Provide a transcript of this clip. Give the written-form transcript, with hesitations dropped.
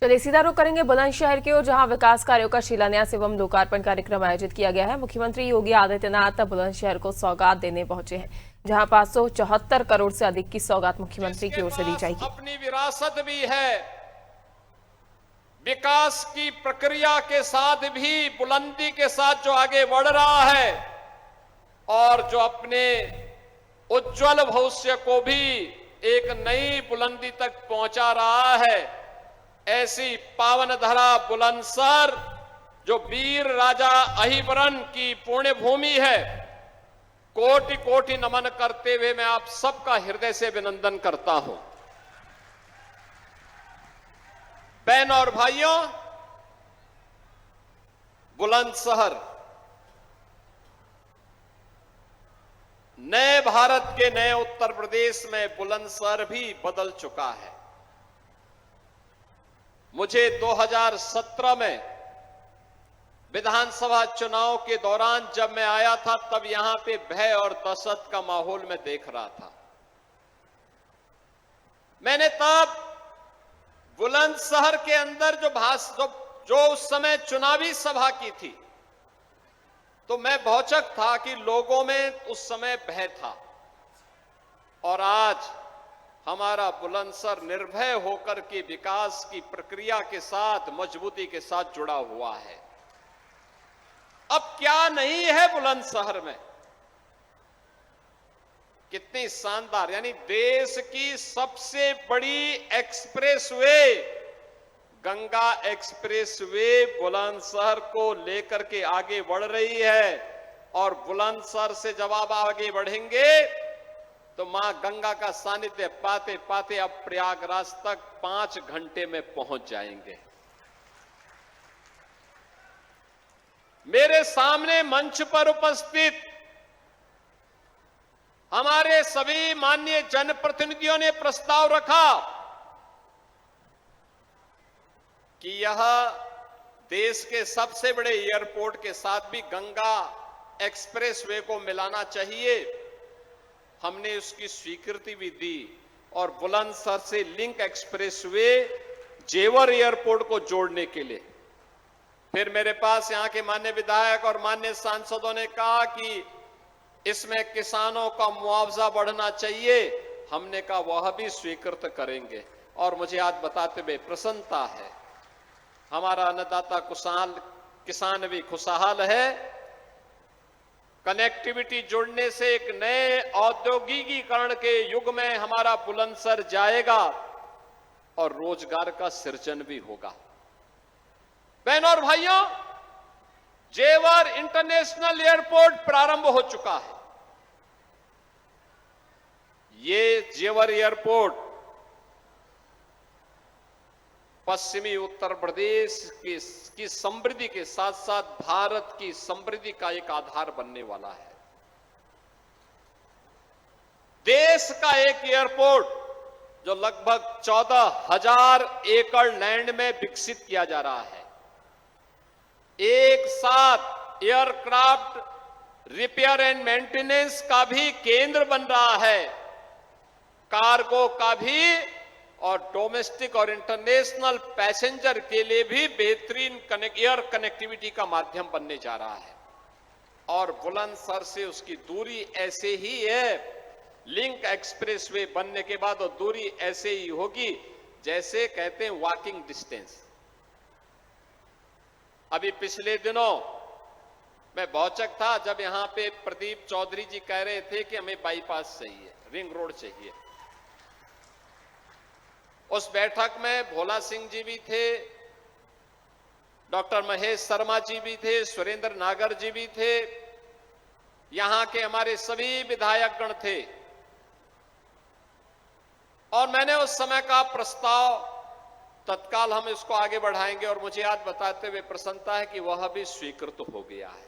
चलिए सीधा रुख करेंगे बुलंदशहर की ओर, जहां विकास कार्यों का शिलान्यास एवं लोकार्पण कार्यक्रम आयोजित किया गया है। मुख्यमंत्री योगी आदित्यनाथ बुलंदशहर को सौगात देने पहुंचे हैं, जहां 574 करोड़ से अधिक की सौगात मुख्यमंत्री की ओर से दी जाएगी। अपनी विरासत भी है, विकास की प्रक्रिया के साथ भी बुलंदी के साथ जो आगे बढ़ रहा है और जो अपने उज्जवल भविष्य को भी एक नई बुलंदी तक पहुंचा रहा है, ऐसी पावन धरा बुलंदशहर जो वीर राजा अहिबरन की पुण्य भूमि है, कोटि कोटि नमन करते हुए मैं आप सबका हृदय से अभिनंदन करता हूं। बहन और भाइयों, बुलंदशहर नए भारत के नए उत्तर प्रदेश में बुलंदशहर भी बदल चुका है। मुझे 2017 में विधानसभा चुनाव के दौरान जब मैं आया था, तब यहां पे भय और दहशत का माहौल मैं देख रहा था। मैंने तब बुलंदशहर के अंदर जो उस समय चुनावी सभा की थी, तो मैं भौचक था कि लोगों में उस समय भय था। और आज हमारा बुलंदशहर निर्भय होकर के विकास की प्रक्रिया के साथ मजबूती के साथ जुड़ा हुआ है। अब क्या नहीं है बुलंदशहर में, कितनी शानदार, यानी देश की सबसे बड़ी एक्सप्रेसवे गंगा एक्सप्रेसवे बुलंदशहर को लेकर के आगे बढ़ रही है। और बुलंदशहर से जब आप आगे बढ़ेंगे तो मां गंगा का सानिध्य पाते पाते अब प्रयागराज तक 5 घंटे में पहुंच जाएंगे। मेरे सामने मंच पर उपस्थित हमारे सभी माननीय जनप्रतिनिधियों ने प्रस्ताव रखा कि यह देश के सबसे बड़े एयरपोर्ट के साथ भी गंगा एक्सप्रेसवे को मिलाना चाहिए। हमने उसकी स्वीकृति भी दी और बुलंदशहर से लिंक एक्सप्रेसवे जेवर एयरपोर्ट को जोड़ने के लिए फिर मेरे पास यहां के माननीय विधायक और माननीय सांसदों ने कहा कि इसमें किसानों का मुआवजा बढ़ना चाहिए। हमने कहा वह भी स्वीकृत करेंगे। और मुझे आज बताते हुए प्रसन्नता है, हमारा अन्नदाता किसान भी खुशहाल है। कनेक्टिविटी जुड़ने से एक नए औद्योगिकीकरण के युग में हमारा बुलंदशहर जाएगा और रोजगार का सृजन भी होगा। बहनों और भाइयों, जेवर इंटरनेशनल एयरपोर्ट प्रारंभ हो चुका है। ये जेवर एयरपोर्ट पश्चिमी उत्तर प्रदेश की समृद्धि के साथ साथ भारत की समृद्धि का एक आधार बनने वाला है। देश का एक एयरपोर्ट जो लगभग 14,000 एकड़ लैंड में विकसित किया जा रहा है, एक साथ एयरक्राफ्ट रिपेयर एंड मेंटेनेंस का भी केंद्र बन रहा है, कार्गो का भी और डोमेस्टिक और इंटरनेशनल पैसेंजर के लिए भी बेहतरीन एयर कनेक्टिविटी का माध्यम बनने जा रहा है। और बुलंदशहर से उसकी दूरी ऐसे ही है, लिंक एक्सप्रेसवे बनने के बाद वो दूरी ऐसे ही होगी जैसे कहते हैं वॉकिंग डिस्टेंस। अभी पिछले दिनों मैं भौचक था जब यहां पे प्रदीप चौधरी जी कह रहे थे कि हमें बाईपास चाहिए, रिंग रोड चाहिए। उस बैठक में भोला सिंह जी भी थे, डॉक्टर महेश शर्मा जी भी थे, सुरेंद्र नागर जी भी थे, यहां के हमारे सभी विधायकगण थे। और मैंने उस समय का प्रस्ताव तत्काल हम इसको आगे बढ़ाएंगे और मुझे आज बताते हुए प्रसन्नता है कि वह भी स्वीकृत हो गया है।